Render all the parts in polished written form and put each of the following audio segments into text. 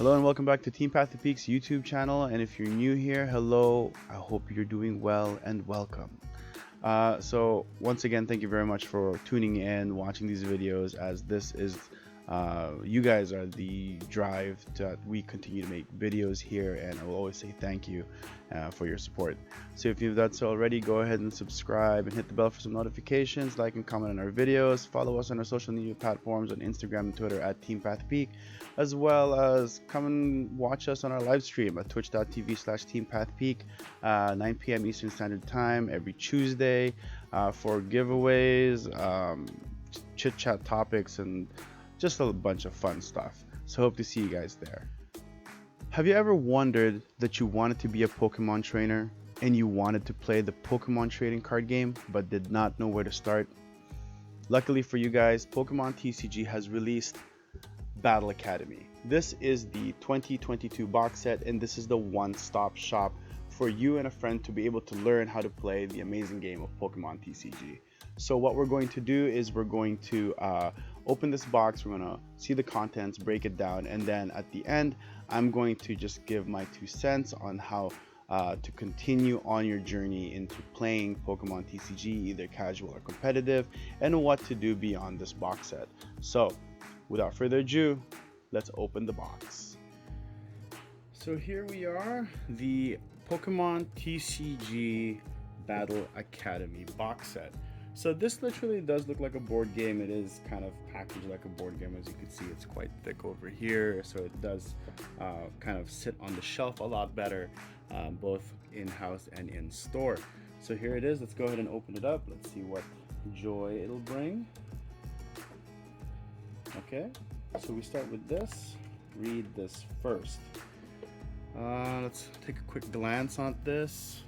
Hello and welcome back to Team Path to Peak's YouTube channel. And if you're new here, hello. I hope you're doing well and welcome. So once again, thank you very much for tuning in, watching these videos, as this is you guys are the drive that we continue to make videos here, and I will always say thank you for your support. So if you've done so already, go ahead and subscribe and hit the bell for some notifications, like and comment on our videos, follow us on our social media platforms on Instagram and Twitter at Team Path Peak, as well as come and watch us on our live stream at twitch.tv/teampathpeak 9 p.m. Eastern Standard Time every Tuesday for giveaways, chit chat topics, and just a bunch of fun stuff. So hope to see you guys there. Have you ever wondered that you wanted to be a Pokemon trainer and you wanted to play the Pokemon trading card game but did not know where to start? Luckily for you guys, Pokemon TCG has released Battle Academy. This is the 2022 box set, and this is the one-stop shop for you and a friend to be able to learn how to play the amazing game of Pokemon TCG. So what we're going to do is we're going to open this box, we're going to see the contents, break it down, and then at the end I'm going to just give my 2 cents on how to continue on your journey into playing Pokemon TCG, either casual or competitive, and what to do beyond this box set. So without further ado, let's open the box. So here we are, the Pokemon TCG Battle Academy box set. So this literally does look like a board game. It is kind of packaged like a board game. As you can see, it's quite thick over here, so it does kind of sit on the shelf a lot better, both in-house and in store. So here it is. Let's go ahead and open it up. Let's see what joy it'll bring. Okay, so we start with this. Read this first. Let's take a quick glance on this.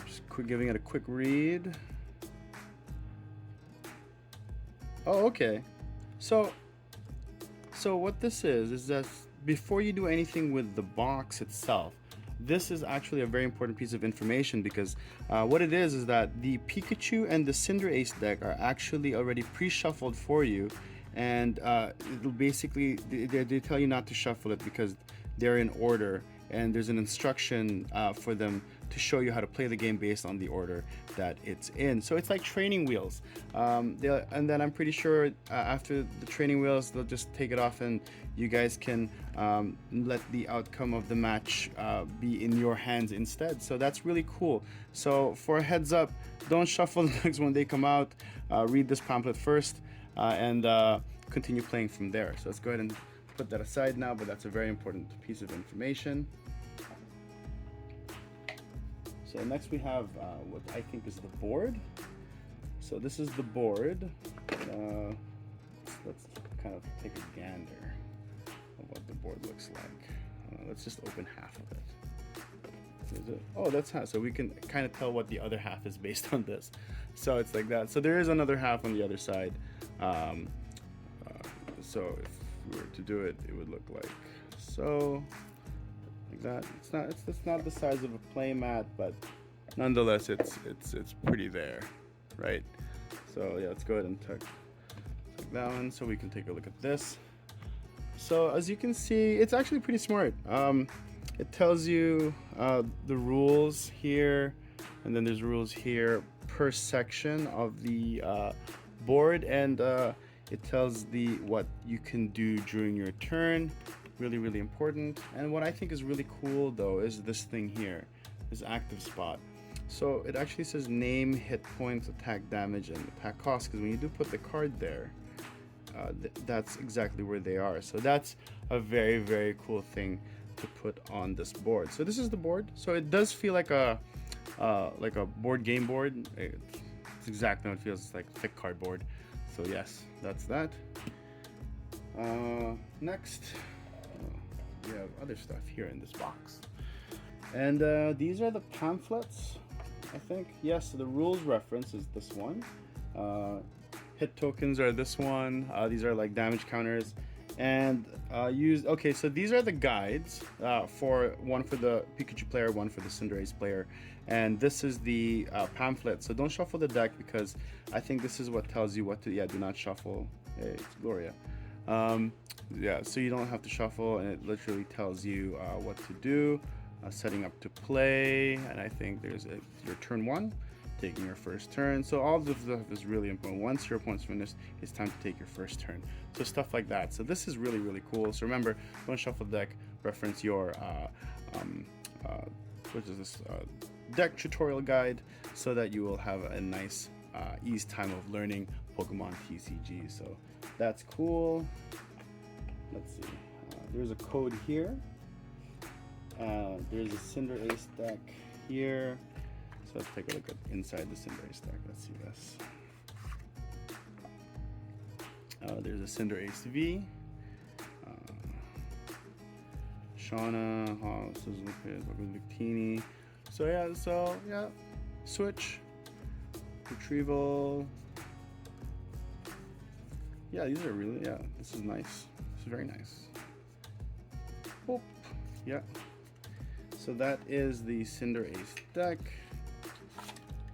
Just giving it a quick read. Oh, okay. So what this is that before you do anything with the box itself, this is actually a very important piece of information, because what it is that the Pikachu and the Cinderace deck are actually already pre-shuffled for you, and it'll basically they tell you not to shuffle it because they're in order, and there's an instruction for them to show you how to play the game based on the order that it's in. So it's like training wheels, and then I'm pretty sure after the training wheels they'll just take it off and you guys can let the outcome of the match be in your hands instead. So that's really cool. So for a heads up, don't shuffle the decks when they come out. Read this pamphlet first and continue playing from there. So let's go ahead and put that aside now, but that's a very important piece of information. So next we have what I think is the board. So this is the board. Let's kind of take a gander of what the board looks like. Let's just open half of it. Oh, that's half. So we can kind of tell what the other half is based on this. So it's like that. So there is another half on the other side. So if we were to do it, it would look like so, like that. It's not the size of a play mat, but nonetheless, it's pretty there, right? So yeah, let's go ahead and tuck that one so we can take a look at this. So as you can see, it's actually pretty smart. It tells you the rules here, and then there's rules here per section of the board, and it tells what you can do during your turn. Really important. And what I think is really cool though is this thing here, this active spot. So it actually says name, hit points, attack damage, and attack cost, because when you do put the card there, that's exactly where they are. So that's a very cool thing to put on this board. So this is the board. So it does feel like a board game board. It's exactly what it feels. It's like thick cardboard. So yes, that's that. Next, we have other stuff here in this box. And these are the pamphlets, I think. Yes, the rules reference is this one. Hit tokens are this one. These are like damage counters. And okay, so these are the guides, one for the Pikachu player, one for the Cinderace player. And this is the pamphlet. So don't shuffle the deck, because I think this is what tells you what to, do not shuffle. Hey, it's Gloria. Yeah, so you don't have to shuffle, and it literally tells you what to do, setting up to play, and I think there's your turn 1, taking your first turn. So all of this stuff is really important. Once your opponent's finished, it's time to take your first turn. So stuff like that. So this is really, really cool. So remember, don't shuffle the deck, reference your what is this deck tutorial guide, so that you will have a nice ease time of learning Pokemon TCG. So that's cool. Let's see, there's a code here. There's a Cinder Ace deck here. So let's take a look at inside the Cinder Ace deck. Let's see this. There's a Cinder Ace V. Shauna, Susan Victini. So yeah, switch, retrieval. Yeah, these are really, this is nice. This is very nice. Boop. Yeah. So that is the Cinder Ace deck.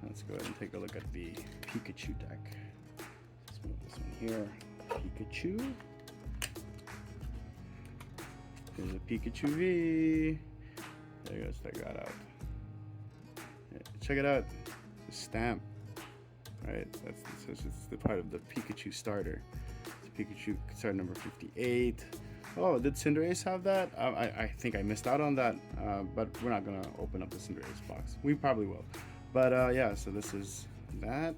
Let's go ahead and take a look at the Pikachu deck. Let's move this one here. Pikachu. Here's a Pikachu V. There you go. Let's check that out. Yeah, check it out. It's a stamp. Right. It's the part of the Pikachu starter. It's Pikachu starter number 58. Oh, did Cinder Ace have that? I think I missed out on that. But we're not gonna open up the Cinder Ace box. We probably will. But yeah. So this is that.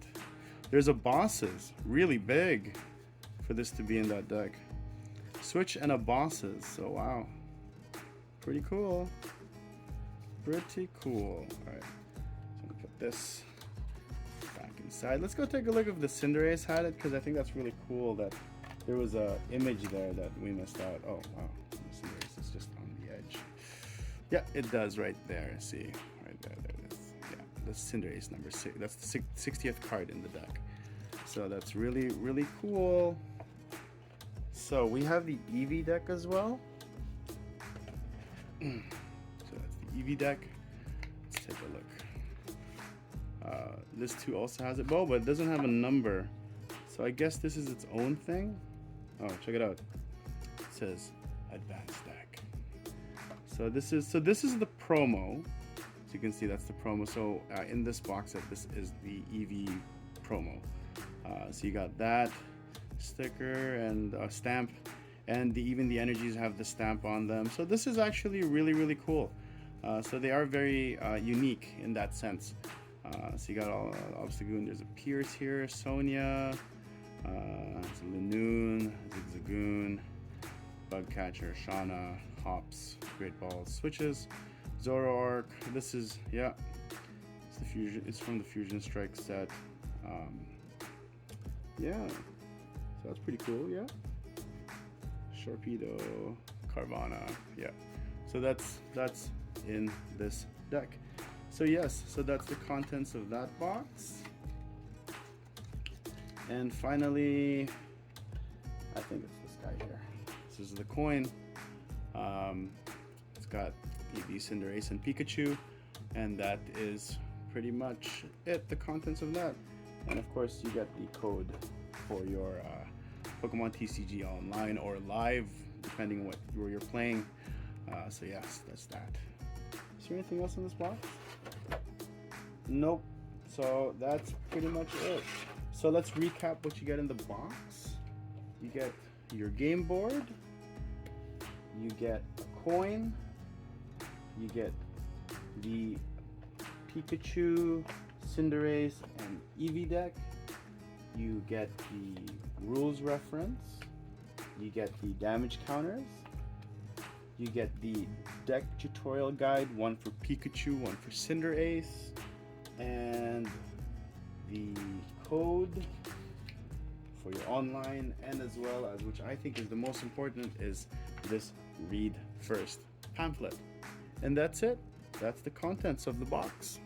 There's a bosses, really big, for this to be in that deck. Switch and a bosses. So wow, pretty cool. Pretty cool. All right, so I'm gonna put this back inside. Let's go take a look if the Cinder Ace had it, because I think that's really cool that there was a image there that we missed out. Oh wow, the Cinder Ace is just on the edge. Yeah, it does right there. See, right there. There it is. Yeah, the Cinder Ace number 6. That's the 60th card in the deck. So that's really, really cool. So we have the Eevee deck as well. So that's the Eevee deck. Let's take a look. This too also has it, but it doesn't have a number. So I guess this is its own thing. Oh, check it out. It says Advanced Deck. So this is the promo. So you can see that's the promo. So in this box set, this is the Eevee Promo. So you got that sticker and a stamp, and even the energies have the stamp on them. So this is actually really, really cool. So they are very unique in that sense. So you got all obviously there's a Pierce here, Sonia, Linoon, Zigzagoon, Bugcatcher, Shauna, Hops, Great Balls, Switches, Zoroark. This is it's the fusion. It's from the Fusion Strike set. Yeah. So that's pretty cool, yeah. Sharpedo, Carvana, yeah. So that's in this deck. So yes, so that's the contents of that box. And finally, I think it's this guy here. This is the coin. It's got Eevee, Cinder Ace, and Pikachu, and that is pretty much it. The contents of that, and of course you get the code for your Pokemon TCG online or live, depending on where you're playing. So yes, that's that. Is there anything else in this box? Nope. So that's pretty much it. So let's recap what you get in the box. You get your game board. You get a coin. You get the Pikachu, Cinderace, and Eevee deck. You get the rules reference. You get the damage counters. You get the deck tutorial guide, one for Pikachu, one for Cinderace, and the code for your online, and as well as, which I think is the most important, is this read first pamphlet. And that's it. That's the contents of the box.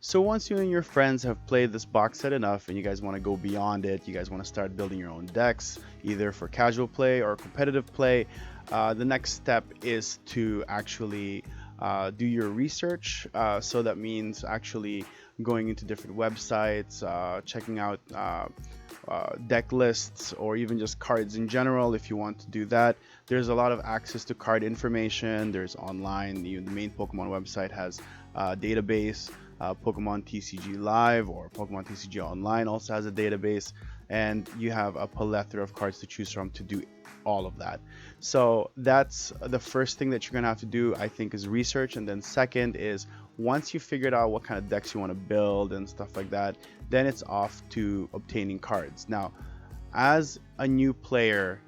So once you and your friends have played this box set enough and you guys want to go beyond it, you guys want to start building your own decks, either for casual play or competitive play, the next step is to actually do your research. So that means actually going into different websites, checking out deck lists or even just cards in general. If you want to do that, there's a lot of access to card information. There's online, the main Pokemon website has a database. Pokemon TCG Live or Pokemon TCG Online also has a database, and you have a plethora of cards to choose from to do all of that. So that's the first thing that you're gonna have to do, I think, is research. And then second is, once you figured out what kind of decks you want to build and stuff like that, then it's off to obtaining cards. Now, as a new player,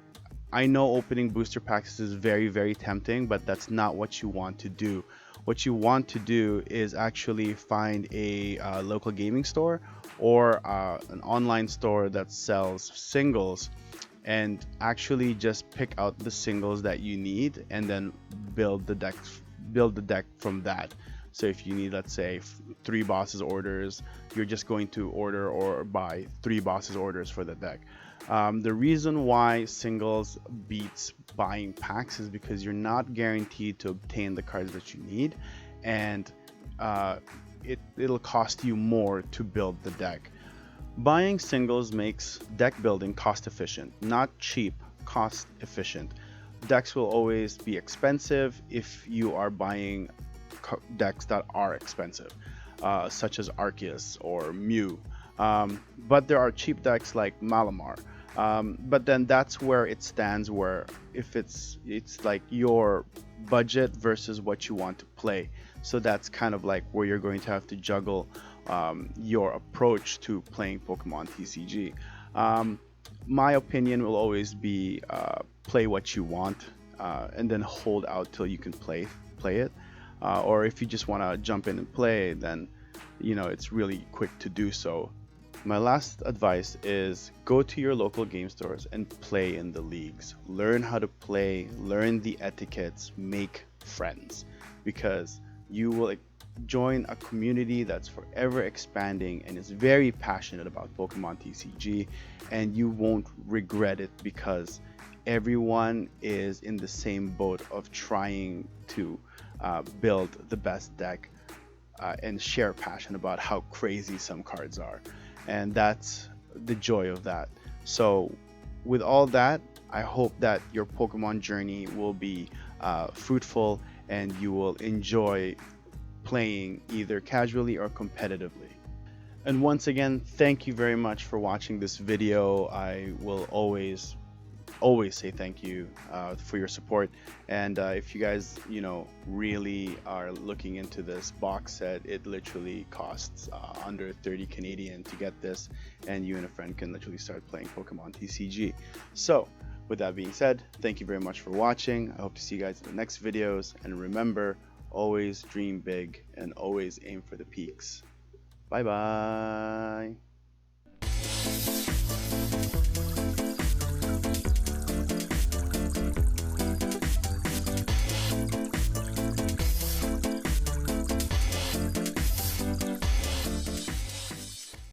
I know opening booster packs is very, very tempting, but that's not what you want to do. What you want to do is actually find a local gaming store or an online store that sells singles, and actually just pick out the singles that you need and then build the deck from that. So if you need, let's say, 3 bosses orders, you're just going to order or buy 3 bosses orders for the deck. The reason why singles beats buying packs is because you're not guaranteed to obtain the cards that you need, and it'll cost you more to build the deck. Buying singles makes deck building cost efficient, not cheap, cost efficient. Decks will always be expensive if you are buying decks that are expensive, such as Arceus or Mew. But there are cheap decks like Malamar. But then that's where it stands, where if it's like your budget versus what you want to play. So that's kind of like where you're going to have to juggle your approach to playing Pokemon TCG. My opinion will always be play what you want, and then hold out till you can play it. Or if you just want to jump in and play, then it's really quick to do so. My last advice is go to your local game stores and play in the leagues. Learn how to play, learn the etiquettes, make friends, because you will join a community that's forever expanding and is very passionate about Pokemon TCG, and you won't regret it because everyone is in the same boat of trying to build the best deck and share passion about how crazy some cards are. And that's the joy of that. So with all that, I hope that your Pokemon journey will be fruitful and you will enjoy playing either casually or competitively. And once again, thank you very much for watching this video. I will always say thank you for your support. And if you guys really are looking into this box set, it literally costs under 30 Canadian to get this, and you and a friend can literally start playing Pokemon TCG. So with that being said, thank you very much for watching. I hope to see you guys in the next videos, and remember, always dream big and always aim for the peaks. Bye bye.